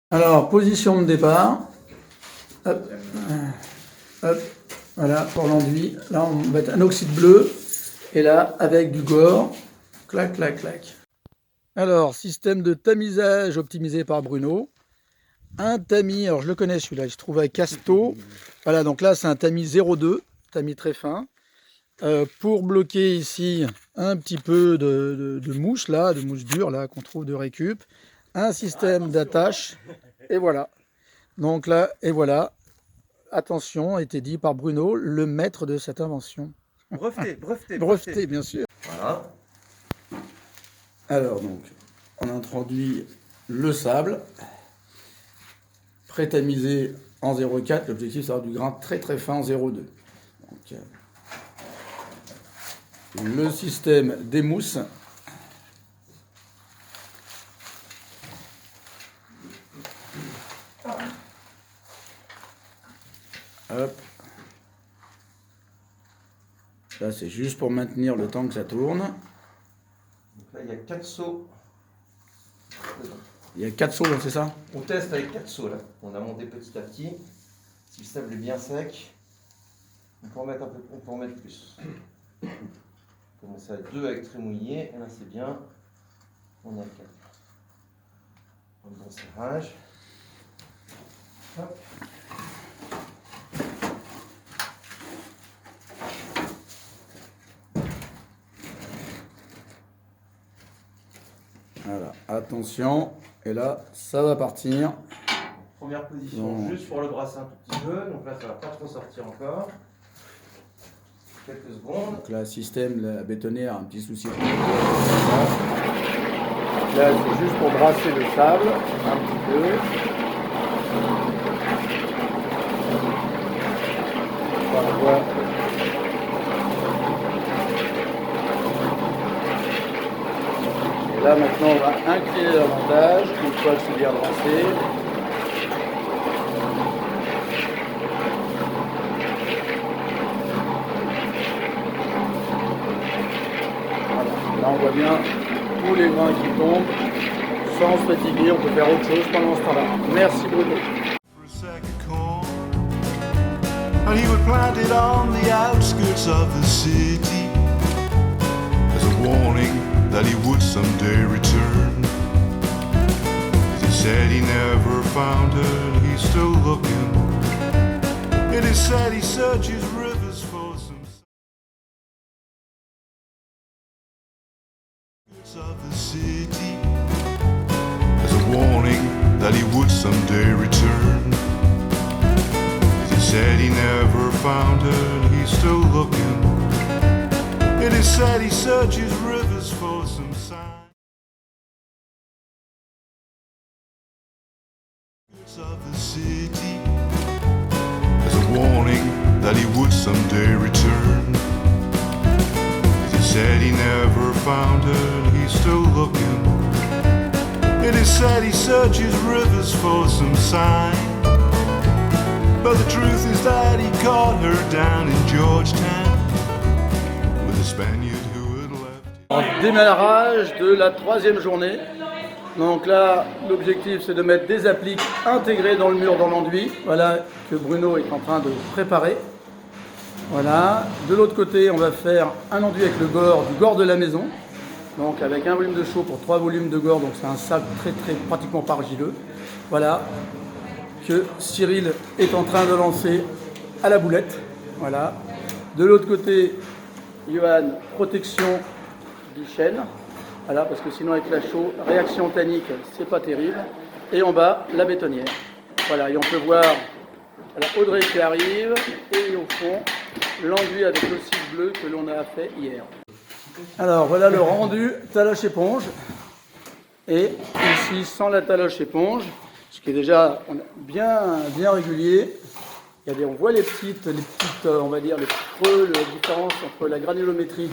Alors, position de départ. Hop, hop, voilà, pour l'enduit. Là, on va mettre un oxyde bleu. Et là, avec du gore. Clac, clac, clac. Alors, système de tamisage optimisé par Bruno. Un tamis, alors je le connais celui-là, je trouve à Casto. Voilà, donc là, c'est un tamis 0,2, tamis très fin. Pour bloquer ici un petit peu de mousse, là, de mousse dure, là, qu'on trouve de récup. Un système d'attache, et voilà. Donc là, et voilà. Attention, a été dit par Bruno, le maître de cette invention. Breveté, bien sûr. Voilà. Alors donc, on introduit le sable, pré-tamisé en 0,4. L'objectif, c'est d'avoir du grain très très fin en 0,2. Donc, le système d'émousse. Hop. Là, c'est juste pour maintenir le temps que ça tourne. Donc là, il y a 4 seaux. Il y a 4 seaux, c'est ça? On teste avec 4 seaux là. On a monté petit à petit. Si le sable est bien sec, on peut en mettre un peu, on peut en mettre plus. On commence à 2 avec très mouillé. Et là, c'est bien. On est à 4. Un bon serrage. Hop. Voilà, attention, et là, ça va partir. Première position, juste pour le brasser un tout petit peu. Donc là, ça va pas trop sortir encore. Quelques secondes. Donc là, système, la bétonnière a un petit souci. Là, c'est juste pour brasser le sable, un petit peu. Voilà. Et là, maintenant, on va incliner davantage, une fois que c'est bien brassé. Voilà. Là, on voit bien tous les grains qui tombent, sans se fatiguer. On peut faire autre chose pendant ce temps-là. Merci Bruno. And he would plant it on the outskirts of the city as a warning that he would someday return. He said he never found her, he's still looking. It is said he searches rivers for some of the city as a warning that he would someday return. He said he never found her, he's still looking. It is said he searches rivers for some sign of the city as a warning that he would someday return. He said he never found her, he's still looking. It is said he searches rivers for some sign. But the truth is that he caught her down in Georgetown with a Spaniard who had left. En démarrage de la 3e journée. Donc là, l'objectif, c'est de mettre des appliques intégrées dans le mur dans l'enduit. Voilà, que Bruno est en train de préparer. Voilà. De l'autre côté, on va faire un enduit avec le gore, du gore de la maison. Donc avec un volume de chaux pour 3 volumes de gore. Donc c'est un sable très pratiquement pas argileux. Voilà. Que Cyril est en train de lancer à la boulette. Voilà. De l'autre côté, Johan, protection du chêne. Voilà, parce que sinon avec la chaux, réaction tannique, c'est pas terrible. Et en bas, la bétonnière. Voilà, et on peut voir voilà, Audrey qui arrive, et au fond, l'enduit avec le cil bleu que l'on a fait hier. Alors voilà le rendu taloche éponge. Et ici, sans la taloche éponge, ce qui est déjà bien régulier. On voit les petites, on va dire, les creux, la différence entre la granulométrie,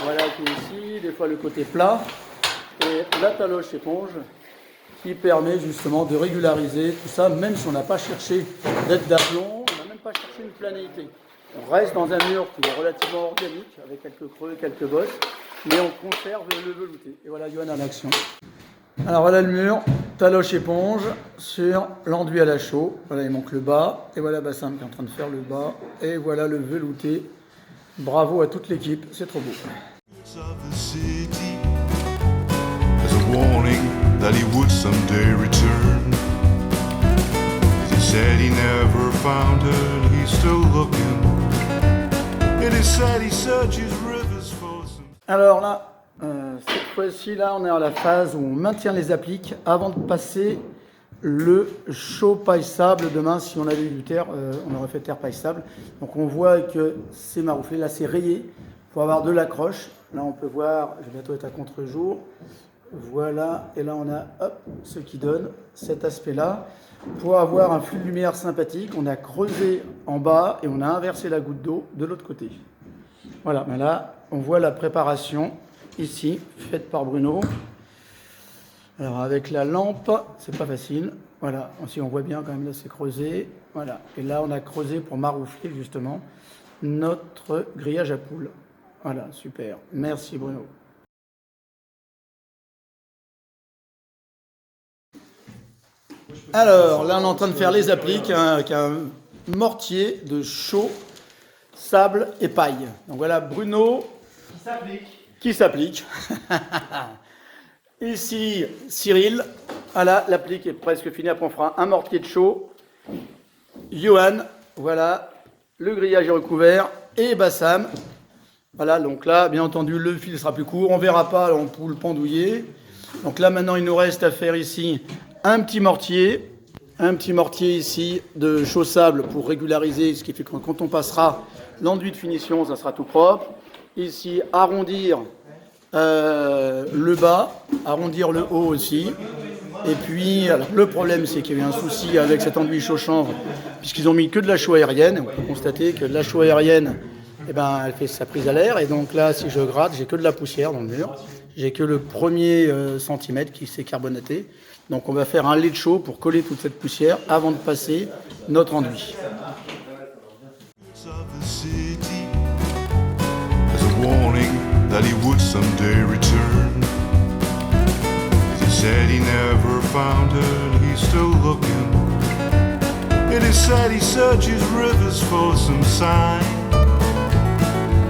voilà, qui est ici, des fois le côté plat, et la taloche éponge, qui permet justement de régulariser tout ça, même si on n'a pas cherché d'être d'aplomb, on n'a même pas cherché une planéité. On reste dans un mur qui est relativement organique, avec quelques creux, quelques bosses, mais on conserve le velouté. Et voilà, Johan en action. Alors voilà le mur. taloche éponge sur l'enduit à la chaux. Voilà, il manque le bas. Et voilà Bassam qui est en train de faire le bas. Et voilà le velouté. Bravo à toute l'équipe, c'est trop beau. Of the city, as a warning that he would someday return. He said he never found her, he's still looking. It is said he searches rivers for some. Alors là, cette fois-ci, là, on est à la phase où on maintient les appliques avant de passer le chaud paille-sable. Demain, si on avait eu du terre, on aurait fait terre paille-sable. Donc on voit que c'est marouflé, là c'est rayé pour avoir de l'accroche. Là on peut voir, je vais bientôt être à contre-jour. Voilà, et là on a ce qui donne cet aspect-là. Pour avoir un flux de lumière sympathique, on a creusé en bas et on a inversé la goutte d'eau de l'autre côté. Voilà, mais là on voit la préparation ici, faite par Bruno. Alors avec la lampe, c'est pas facile. Voilà, aussi on voit bien quand même là c'est creusé. Voilà, et là on a creusé pour maroufler justement notre grillage à poules. Voilà, super. Merci Bruno. Alors là on est en train de faire les appliques avec un mortier de chaux, sable et paille. Donc voilà Bruno qui s'applique. Ici, Cyril, voilà, l'applique est presque finie, après on fera un mortier de chaux. Johan, voilà, le grillage est recouvert, et Bassam. Voilà, donc là, bien entendu, le fil sera plus court, on ne verra pas l'ampoule pendouillée. Donc là, maintenant, il nous reste à faire ici un petit mortier ici de chaux sable pour régulariser, ce qui fait que quand on passera l'enduit de finition, ça sera tout propre. Ici, arrondir le bas, arrondir le haut aussi. Et puis, alors, le problème, c'est qu'il y a eu un souci avec cet enduit chaux chanvre, puisqu'ils ont mis que de la chaux aérienne. On peut constater que la chaux aérienne, eh ben, elle fait sa prise à l'air. Et donc là, si je gratte, j'ai que de la poussière dans le mur. J'ai que le premier centimètre qui s'est carbonaté. Donc on va faire un lait de chaux pour coller toute cette poussière avant de passer notre enduit. Of the city, as a warning that he would someday return. He said he never found her, he's still looking. It is said he searches rivers for some sign.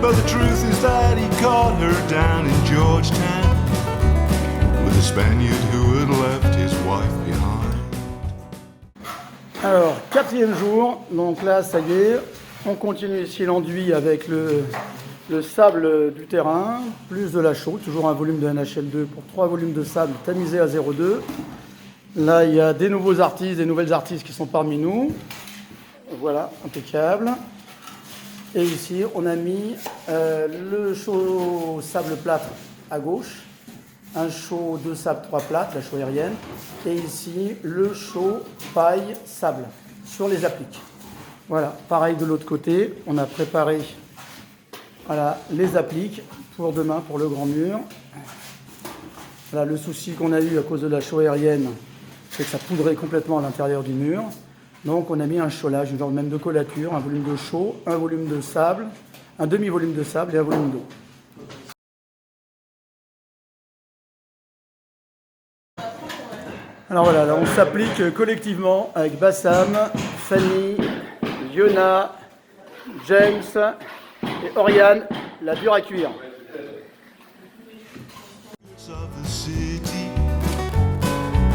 But the truth is that he caught her down in Georgetown with a Spaniard who had left his wife behind. Alors, 4e jour, donc là, ça y est, on continue ici l'enduit avec le sable du terrain, plus de la chaux, toujours un volume de NHL2 pour 3 volumes de sable tamisé à 0,2. Là, il y a des nouveaux artistes, des nouvelles artistes qui sont parmi nous. Voilà, impeccable. Et ici, on a mis le chaux sable plâtre à gauche, un chaux de sable 3 plates, la chaux aérienne, et ici, le chaux paille sable sur les appliques. Voilà, pareil de l'autre côté, on a préparé voilà, les appliques pour demain, pour le grand mur. Voilà, le souci qu'on a eu à cause de la chaux aérienne, c'est que ça poudrait complètement à l'intérieur du mur. Donc on a mis un chaulage, une genre même de collature, un volume de chaux, un volume de sable, un demi-volume de sable et un volume d'eau. Alors voilà, là on s'applique collectivement avec Bassam, Fanny, Yona, James et Oriane, la dure à cuire. Of the city,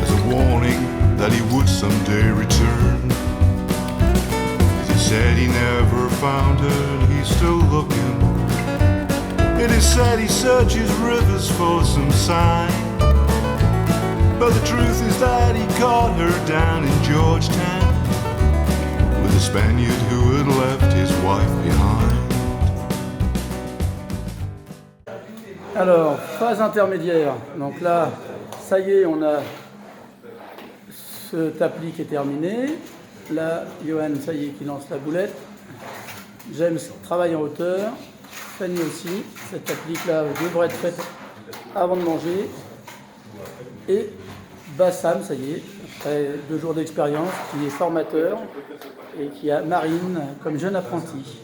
as a warning that he would someday return. He said he never found her, he's still looking. It is said he searches rivers for some sign. But the truth is that he caught her down in Georgetown with a Spaniard who had left his wife behind. Alors, phase intermédiaire. Donc là, ça y est, on a ce tapis qui est terminé. Là, Johan, ça y est, qui lance la boulette. James travaille en hauteur. Fanny aussi. Cette applique-là devrait être faite avant de manger. Et Bassam, ça y est, après 2 jours d'expérience, qui est formateur et qui a Marine comme jeune apprenti.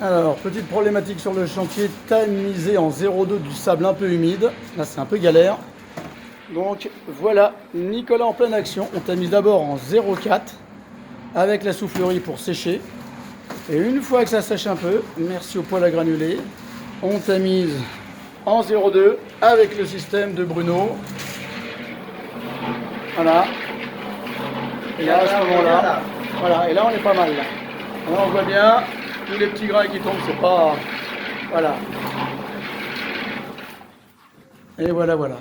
Alors, petite problématique sur le chantier, tamisé en 0,2 du sable un peu humide. Là, c'est un peu galère. Donc, voilà, Nicolas en pleine action. On tamise d'abord en 0,4 avec la soufflerie pour sécher. Et une fois que ça sèche un peu, merci au poêle à granulés, on tamise en 0,2 avec le système de Bruno. Voilà. Et là, à ce moment-là, voilà, et là on est pas mal. Là, on voit bien, tous les petits grains qui tombent, c'est pas... Voilà. Et voilà, voilà.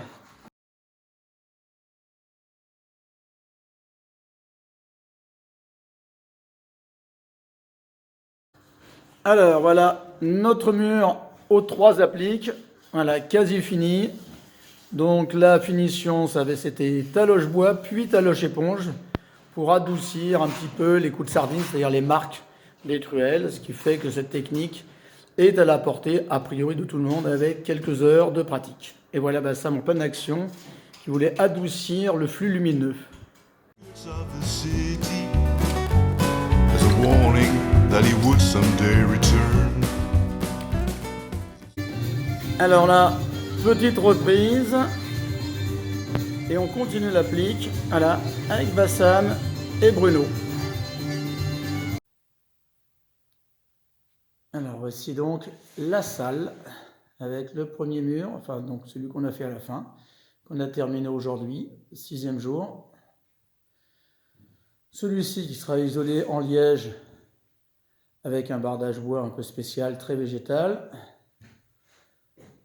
Alors, voilà, notre mur aux 3 appliques. Voilà, quasi fini. Donc la finition, c'était taloche bois, puis taloche éponge, pour adoucir un petit peu les coups de sardine, c'est-à-dire les marques des truelles, ce qui fait que cette technique est à la portée, a priori, de tout le monde, avec quelques heures de pratique. Et voilà, ça, mon plan d'action, qui voulait adoucir le flux lumineux. Of the city as a warning that he would someday return. Alors là, petite reprise, et on continue l'applique, voilà, avec Bassam et Bruno. Alors voici donc la salle, avec le premier mur, enfin donc celui qu'on a fait à la fin, qu'on a terminé aujourd'hui, 6e jour. Celui-ci qui sera isolé en liège, avec un bardage bois un peu spécial, très végétal.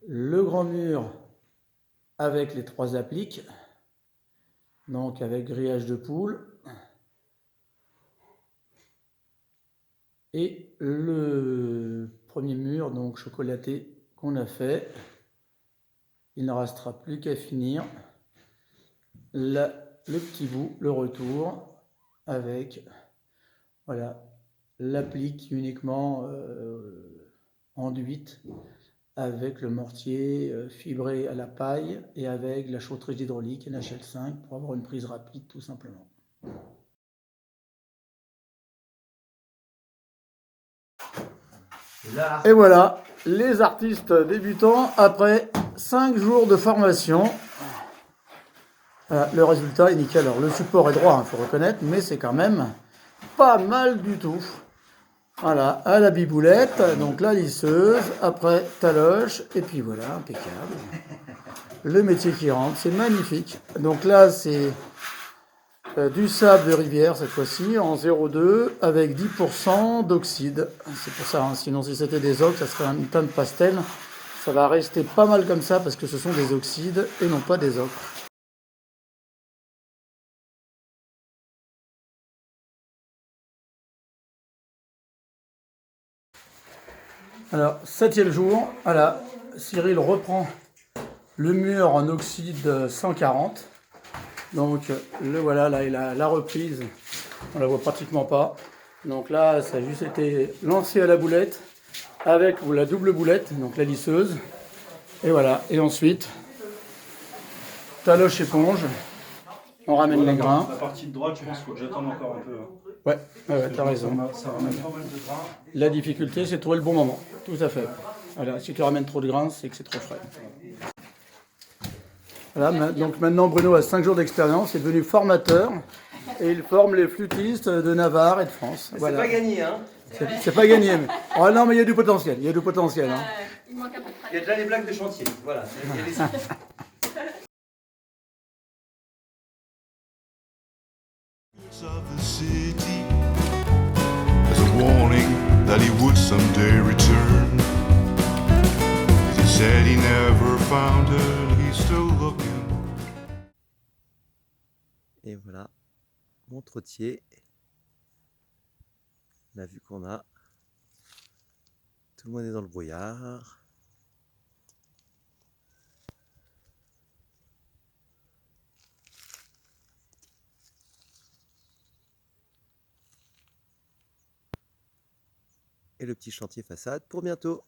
Le grand mur avec les 3 appliques, donc avec grillage de poule. Et le premier mur, donc chocolaté, qu'on a fait. Il ne restera plus qu'à finir le petit bout, le retour, avec voilà, l'applique uniquement enduite, avec le mortier fibré à la paille et avec la chaudreuse hydraulique NHL5 pour avoir une prise rapide tout simplement. Et voilà, les artistes débutants après 5 jours de formation. Voilà, le résultat est nickel. Alors le support est droit, il faut reconnaître, mais c'est quand même pas mal du tout. Voilà, à la biboulette, donc la lisseuse, après taloche, et puis voilà, impeccable. Le métier qui rentre, c'est magnifique. Donc là, c'est du sable de rivière cette fois-ci, en 0,2, avec 10% d'oxyde. C'est pour ça, hein, sinon si c'était des oxydes, ça serait une tonne de pastel. Ça va rester pas mal comme ça, parce que ce sont des oxydes et non pas des ocres. Alors, 7e jour, voilà, Cyril reprend le mur en oxyde 140. Donc, le voilà, là, il a la reprise, on la voit pratiquement pas. Donc là, ça a juste été lancé à la boulette, avec la double boulette, donc la lisseuse. Et voilà, et ensuite, taloche éponge, on ramène les grains. La partie de droite, je pense qu'il faut que j'attende encore un peu. Ouais, t'as raison. Ça ramène pas mal de grains. La difficulté, c'est de trouver le bon moment. Tout à fait. Voilà, si tu ramènes trop de grains, c'est que c'est trop frais. Voilà, donc maintenant Bruno a 5 jours d'expérience, il est devenu formateur et il forme les flûtistes de Navarre et de France. Voilà. C'est pas gagné, hein. C'est pas gagné. Mais... Oh non, mais il y a du potentiel. Il y a du potentiel. Hein. Il manque un peu de pratique. Il y a déjà les blagues de chantier. Voilà. Il y a les... Of the city as a warning that he would someday return. He said he never found it, he's still looking. Et voilà, mon trottier, la vue qu'on a, tout le monde est dans le brouillard. Et le petit chantier façade pour bientôt.